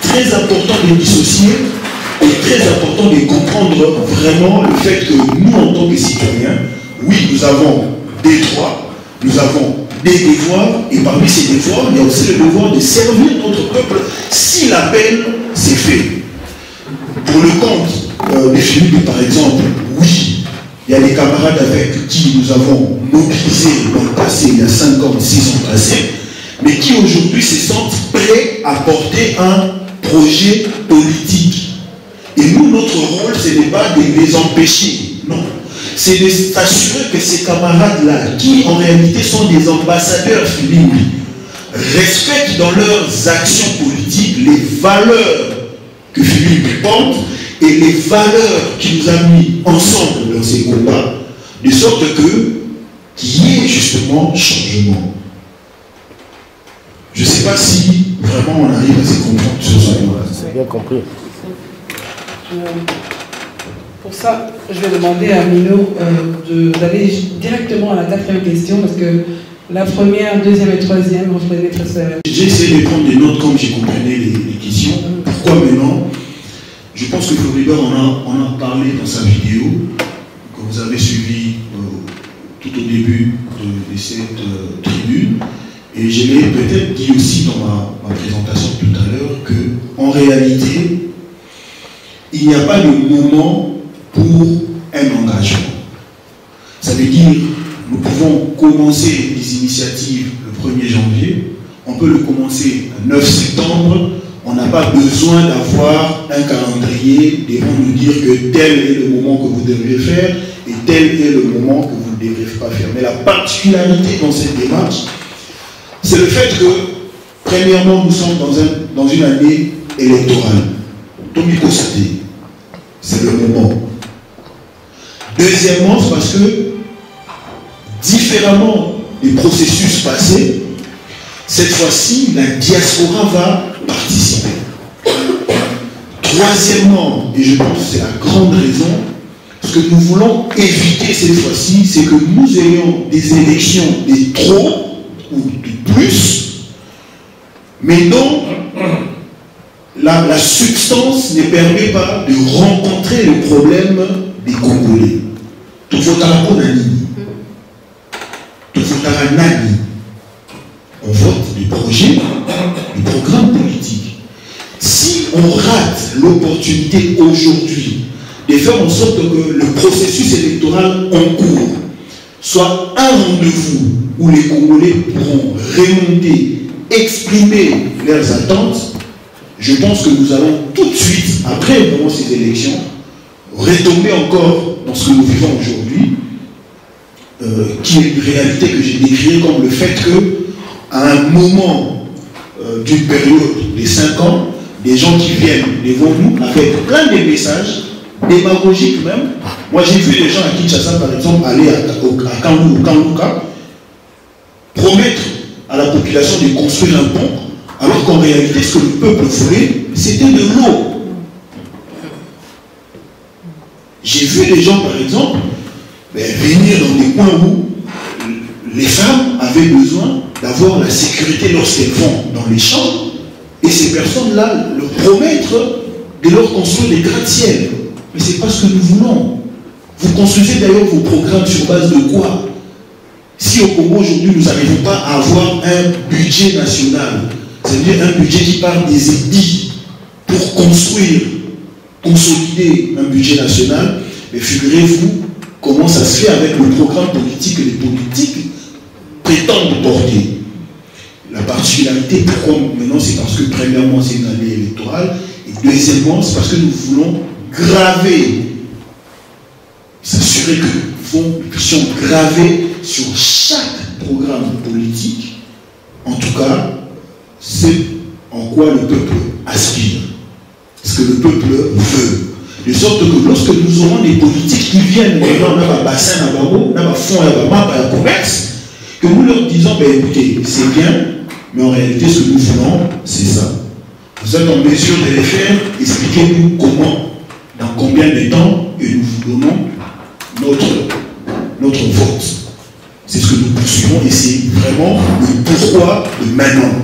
Très important de dissocier et très important de comprendre vraiment le fait que nous, en tant que citoyens, oui, nous avons des droits, nous avons des devoirs, et parmi ces devoirs, il y a aussi le devoir de servir notre peuple si l'appel s'est fait. Pour le compte de Philippe, par exemple, oui, Il y a des camarades avec qui nous avons mobilisé dans le passé, il y a 5 ans, 6 ans passés, mais qui aujourd'hui se sentent prêts à porter un projet politique. Et nous, notre rôle, ce n'est pas de les empêcher, non. C'est de s'assurer que ces camarades-là, qui en réalité sont des ambassadeurs Philippe, respectent dans leurs actions politiques les valeurs que Philippe porte et les valeurs qui nous a mis ensemble dans ces combats, de sorte qu'il y ait justement changement. Je ne sais pas si vraiment on arrive à se comprendre sur ce point. C'est bien compris. Pour ça, je vais demander à Mino d'aller directement à la 4e question, parce que la première, 2e et 3e reprenaient très sérieusement. J'ai essayé de prendre des notes comme j'ai compris les questions. Pourquoi maintenant? Je pense que Floribert en a parlé dans sa vidéo, que vous avez suivi tout au début de cette tribune. Et je l'ai peut-être dit aussi dans ma présentation tout à l'heure qu'en réalité, il n'y a pas de moment pour un engagement. Ça veut dire, nous pouvons commencer les initiatives le 1er janvier, on peut le commencer le 9 septembre, on n'a pas besoin d'avoir un calendrier devant nous dire que tel est le moment que vous devriez faire et tel est le moment que vous ne devrez pas faire. Mais la particularité dans cette démarche, c'est le fait que, premièrement, nous sommes dans une année électorale. Tomiko Sade, c'est le moment. Deuxièmement, c'est parce que, différemment des processus passés, cette fois-ci, la diaspora va participer. Troisièmement, et je pense que c'est la grande raison, ce que nous voulons éviter cette fois-ci, c'est que nous ayons des élections de trop ou de plus, mais dont la substance ne permet pas de rencontrer le problème des Congolais. Tout faut à la tout faut à la nani. On vote des projets, des programmes politiques. Si on rate l'opportunité aujourd'hui de faire en sorte que le processus électoral en cours soit un rendez-vous où les Congolais pourront remonter, exprimer leurs attentes, je pense que nous allons tout de suite, après vraiment ces élections, retomber encore dans ce que nous vivons aujourd'hui, qui est une réalité que j'ai décriée comme le fait que, à un moment d'une période de 5 ans, des gens qui viennent devant nous avec plein de messages, démagogiques même. Moi j'ai vu des gens à Kinshasa par exemple aller à Kanlouka, promettre à la population de construire un pont, alors qu'en réalité ce que le peuple voulait, c'était de l'eau. J'ai vu des gens par exemple venir dans des coins où les femmes avaient besoin d'avoir la sécurité lorsqu'elles vont dans les champs, et ces personnes-là leur promettent de leur construire des gratte-ciel. Mais ce n'est pas ce que nous voulons. Vous construisez d'ailleurs vos programmes sur base de quoi? Si au Congo aujourd'hui nous n'arrivons pas à avoir un budget national, c'est-à-dire un budget qui part des édits pour construire, consolider un budget national, mais figurez-vous comment ça se fait avec le programme politique et les politiques prétendent porter. La particularité, pourquoi maintenant, c'est parce que premièrement c'est une année électorale, et deuxièmement c'est parce que nous voulons graver, s'assurer que nous puissions graver sur chaque programme politique, en tout cas, c'est en quoi le peuple aspire, ce que le peuple veut. De sorte que lorsque nous aurons des politiques qui viennent dans le bassin, dans le fond, dans le map, dans le commerce, que nous leur disons, ben écoutez, c'est bien, mais en réalité, ce que nous voulons, c'est ça. Vous êtes en mesure de les faire, expliquez-nous comment, dans combien de temps, et nous vous donnons notre vote. C'est ce que nous poursuivons, et c'est vraiment le pourquoi de maintenant.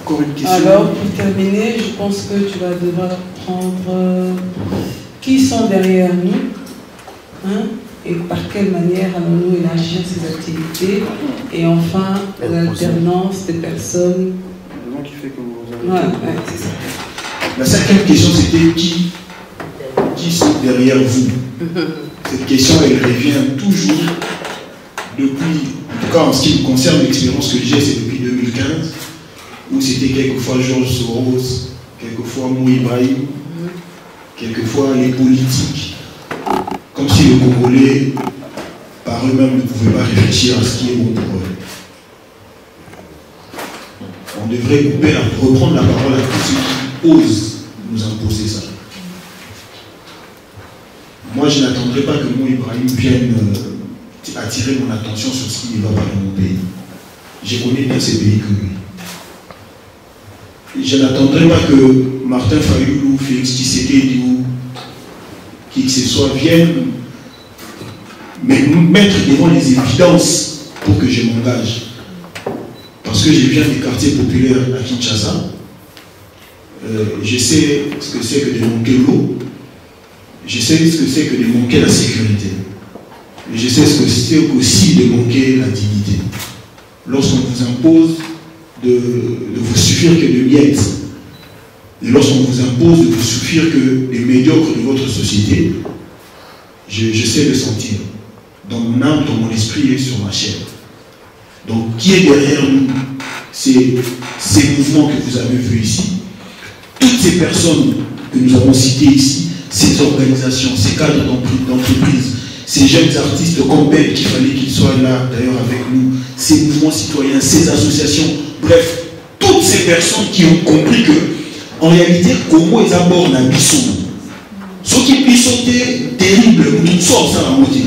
Encore une question. Alors, pour terminer, je pense que tu vas devoir prendre qui sont derrière nous, hein, et par quelle manière allons-nous élargir ces activités, et enfin l'alternance des personnes. Qui fait que vous ouais, c'est ça. La cinquième question, c'était qui sont derrière vous? Cette question, elle revient toujours depuis, en tout cas en ce qui me concerne, l'expérience que j'ai, c'est depuis 2015, où c'était quelquefois Georges Soros, quelquefois Mou Ibrahim, quelquefois les politiques, comme si les Congolais, par eux-mêmes, ne pouvaient pas réfléchir à ce qui est bon pour eux. On devrait reprendre la parole à tous ceux qui osent nous imposer ça. Moi, je n'attendrai pas que Mou Ibrahim vienne attirer mon attention sur ce qui ne va pas dans mon pays. Je connais bien ces pays que lui. Je n'attendrai pas que Martin Fayoulou, Félix Tshisekedi ou qui que ce soit vienne me mettre devant les évidences pour que je m'engage. Parce que je viens des quartiers populaires à Kinshasa. Je sais ce que c'est que de manquer l'eau. Je sais ce que c'est que de manquer la sécurité. Et je sais ce que c'est aussi de manquer la dignité. Lorsqu'on vous impose de vous suffire que de miettes, et lorsqu'on vous impose de vous suffire que des médiocres de votre société, je sais le sentir. Dans mon âme, dans mon esprit et sur ma chair. Donc, qui est derrière nous? C'est ces mouvements que vous avez vus ici. Toutes ces personnes que nous avons citées ici, ces organisations, ces cadres d'entreprise, ces jeunes artistes comme Ben, qu'il fallait qu'ils soient là d'ailleurs avec nous, ces mouvements citoyens, ces associations, bref, toutes ces personnes qui ont compris que, en réalité, Congo est d'abord la mission. Ce qui peut sauter terrible, nous sommes ça la moitié.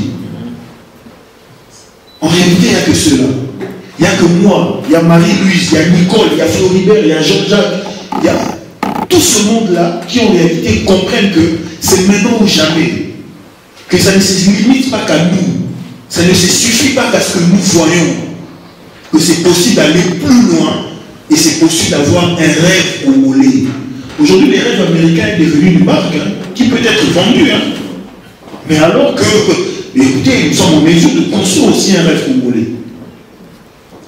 En réalité, il n'y a que ceux-là. Il n'y a que moi, il y a Marie-Louise, il y a Nicole, il y a Floribert, il y a Jean-Jacques, il y a tout ce monde-là qui en réalité comprennent que c'est maintenant ou jamais. Que ça ne se limite pas qu'à nous. Ça ne se suffit pas qu'à ce que nous voyons. Que c'est possible d'aller plus loin et c'est possible d'avoir un rêve congolais. Aujourd'hui, le rêve américain est devenu une marque qui peut être vendue. Mais alors que, écoutez, nous sommes en mesure de construire aussi un rêve congolais.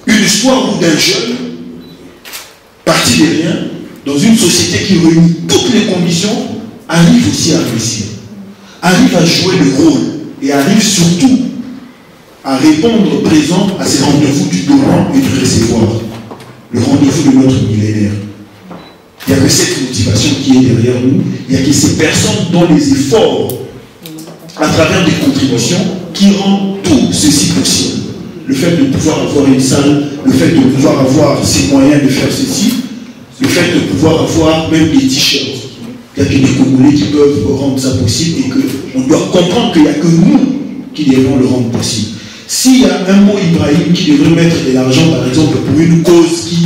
Une histoire où d'un jeune, parti de rien, dans une société qui réunit toutes les conditions, arrive aussi à réussir. Arrive à jouer le rôle et arrive surtout à répondre présent à ces rendez-vous du donnant et du recevoir. Le rendez-vous de notre millénaire. Il n'y a que cette motivation qui est derrière nous. Il n'y a que ces personnes dont les efforts, à travers des contributions, qui rendent tout ceci possible. Le fait de pouvoir avoir une salle, le fait de pouvoir avoir ces moyens de faire ceci, le fait de pouvoir avoir même des t-shirts. Il n'y a que des Congolais qui peuvent rendre ça possible et qu'on doit comprendre qu'il n'y a que nous qui devons le rendre possible. S'il y a un mot Ibrahim qui devrait mettre de l'argent, par exemple, pour une cause qui,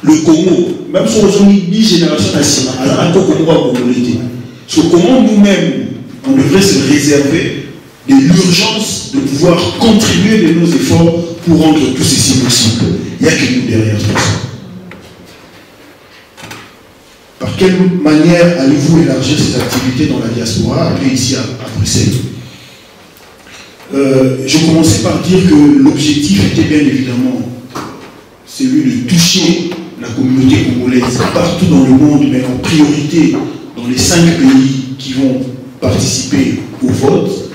le Congo, même si on a 10 générations nationales, alors encore Congo a Congolais. Sur comment nous-mêmes, on devrait se réserver de l'urgence de pouvoir contribuer de nos efforts pour rendre tout ceci possible. Il n'y a que nous derrière tout ça. Par quelle manière allez-vous élargir ces activités dans la diaspora, appelée ici à Bruxelles? Je commençais par dire que l'objectif était bien évidemment celui de toucher la communauté congolaise partout dans le monde, mais en priorité dans les 5 pays qui vont participer au vote.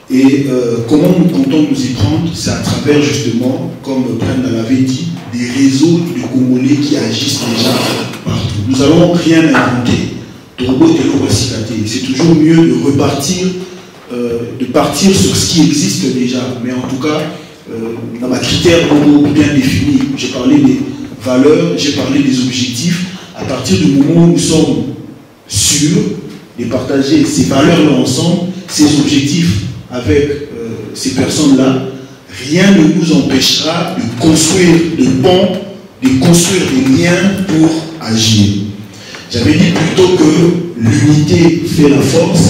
Et comment nous comptons nous y prendre? C'est à travers justement, comme Brenda l'avait dit, des réseaux de Congolais qui agissent déjà partout. Nous n'allons rien inventer. C'est toujours mieux de repartir, de partir sur ce qui existe déjà. Mais en tout cas, dans ma critère bien défini, j'ai parlé des valeurs, j'ai parlé des objectifs. À partir du moment où nous sommes sûrs de partager ces valeurs-là ensemble, ces objectifs avec ces personnes-là, rien ne nous empêchera de construire des ponts, de construire des liens pour agir. J'avais dit plutôt que l'unité fait la force,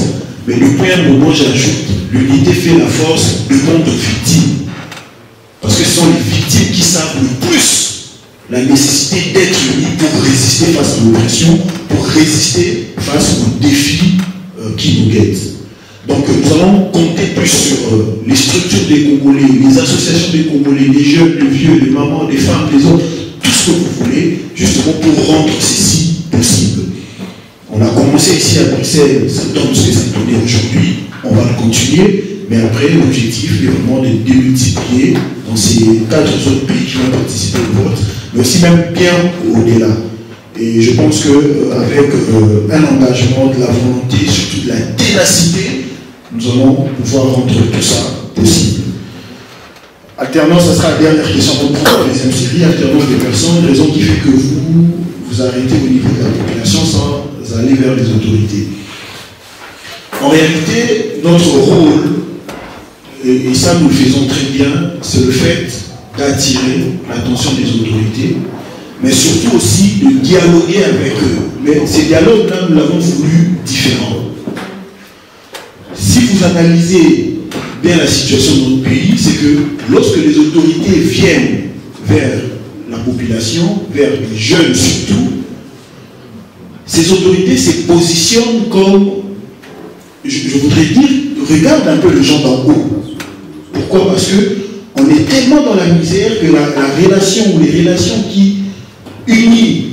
mais depuis un moment j'ajoute, l'unité fait la force de notre victime. Parce que ce sont les victimes qui savent le plus la nécessité d'être unis pour résister face à l'oppression, pour résister face aux défis qui nous guettent. Donc nous allons compter plus sur les structures des Congolais, les associations des Congolais, les jeunes, les vieux, les mamans, les femmes, les autres, tout ce que vous voulez, justement pour rendre ceci possible. On a commencé ici à Bruxelles, ça donne ce que ça donnait aujourd'hui. Mais après, l'objectif est vraiment de démultiplier dans ces 4 autres pays qui ont participé au vote, mais aussi même bien au-delà. Et je pense qu'avec un engagement, de la volonté, surtout de la ténacité, nous allons pouvoir rendre tout ça possible. Alternance, ce sera la dernière question pour la deuxième série. Alternance des personnes, raison qui fait que vous arrêtez au niveau de la population sans aller vers les autorités. En réalité, notre rôle, et ça nous le faisons très bien, c'est le fait d'attirer l'attention des autorités, mais surtout aussi de dialoguer avec eux. Mais ces dialogues-là, nous l'avons voulu différents. Si vous analysez bien la situation de notre pays, c'est que lorsque les autorités viennent vers la population, vers les jeunes surtout, ces autorités se positionnent comme, je voudrais dire, regarde un peu les gens d'en haut. Pourquoi? Parce qu'on est tellement dans la misère que la relation ou les relations qui unissent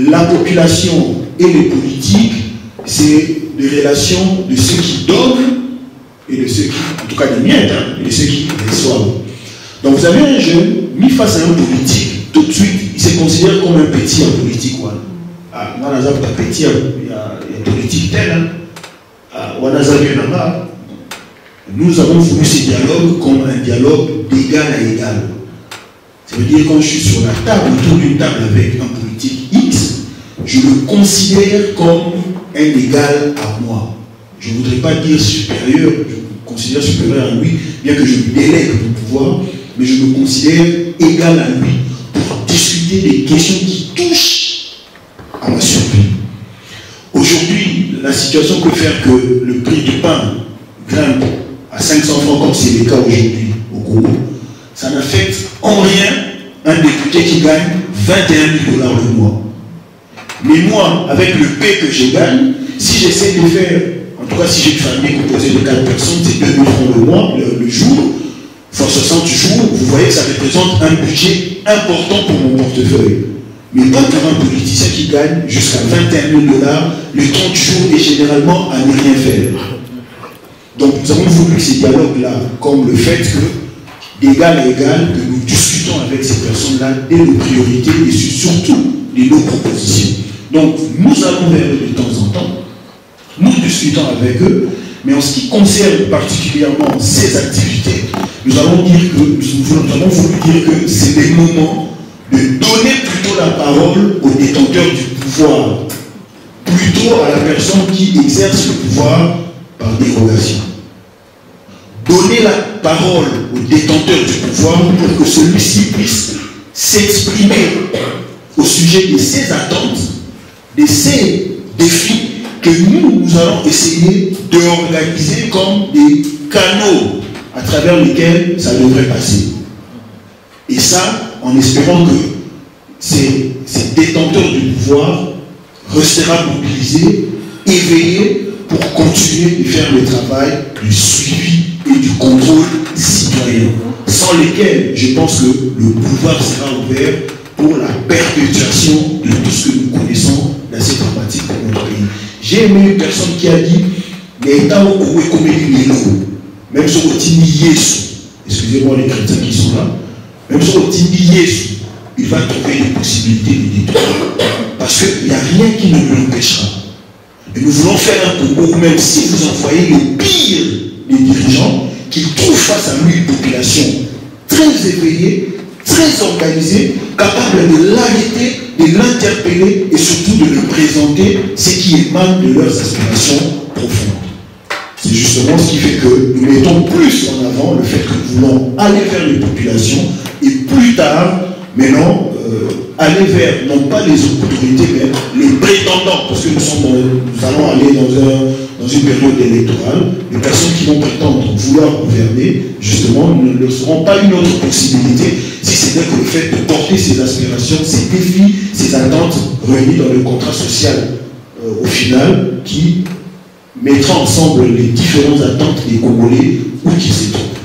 la population et les politiques, c'est des relations de ceux qui donnent et de ceux qui, en tout cas des miettes, et de ceux qui reçoivent. Donc vous avez un jeune mis face à un politique, tout de suite, il se considère comme un petit en politique. Ah, moi, je petit, il y a politique tel. Nous avons voulu ce dialogue comme un dialogue d'égal à égal. Ça veut dire quand je suis sur la table, autour d'une table avec un politique X, je le considère comme un égal à moi. Je ne voudrais pas dire supérieur, je me considère supérieur à lui, bien que je lui délègue mon pouvoir, mais je me considère égal à lui pour discuter des questions qui touchent à ma survie. Aujourd'hui, la situation peut faire que le prix du pain grimpe à 500 francs, comme c'est le cas aujourd'hui au Congo. Ça n'affecte en rien un député qui gagne 21 000 $ le mois. Mais moi, avec le paie que je gagne, si j'essaie de faire, en tout cas si j'ai une famille composée de 4 personnes, c'est 2 000 francs le mois, le jour, fois 60 jours, vous voyez que ça représente un budget important pour mon portefeuille. Mais pas pour un politicien qui gagne jusqu'à 21 000 $, le 30 jours est généralement à ne rien faire. Donc nous avons voulu ces dialogues-là, comme le fait que, d'égal à égal, que nous discutons avec ces personnes-là dès nos priorités et surtout de nos propositions. Donc nous allons vers eux de temps en temps, nous discutons avec eux, mais en ce qui concerne particulièrement ces activités, nous allons voulu dire que c'est des moments de donner plutôt la parole aux détenteurs du pouvoir, plutôt à la personne qui exerce le pouvoir par dérogation. Donner la parole au détenteur du pouvoir pour que celui-ci puisse s'exprimer au sujet de ses attentes, de ses défis que nous allons essayer d'organiser comme des canaux à travers lesquels ça devrait passer. Et ça, en espérant que ces détenteurs du pouvoir resteront mobilisés, éveillés pour continuer de faire le travail du suivi et du contrôle citoyen, sans lesquels je pense que le pouvoir sera ouvert pour la perpétuation de tout ce que nous connaissons d'assez dramatique pour notre pays. J'ai aimé une personne qui a dit mais même sur le excusez-moi les chrétiens qui sont là, même sur le il va trouver des possibilités de détruire. Parce qu'il n'y a rien qui ne l'empêchera. Et nous voulons faire un Congo où même si vous envoyez le pire des dirigeants, qu'ils trouvent face à lui une population très éveillée, très organisée, capable de l'arrêter, de l'interpeller et surtout de lui présenter ce qui émane de leurs aspirations profondes. C'est justement ce qui fait que nous mettons plus en avant le fait que nous voulons aller vers les populations et plus tard, maintenant, aller vers, non pas les autorités, mais les prétendants, parce que nous allons aller dans une période électorale, les personnes qui vont prétendre vouloir gouverner, justement, ne leur seront pas une autre possibilité, si ce n'est que le fait de porter ces aspirations, ces défis, ces attentes réunies dans le contrat social, au final, qui mettra ensemble les différentes attentes des Congolais où qu'ils se trouvent.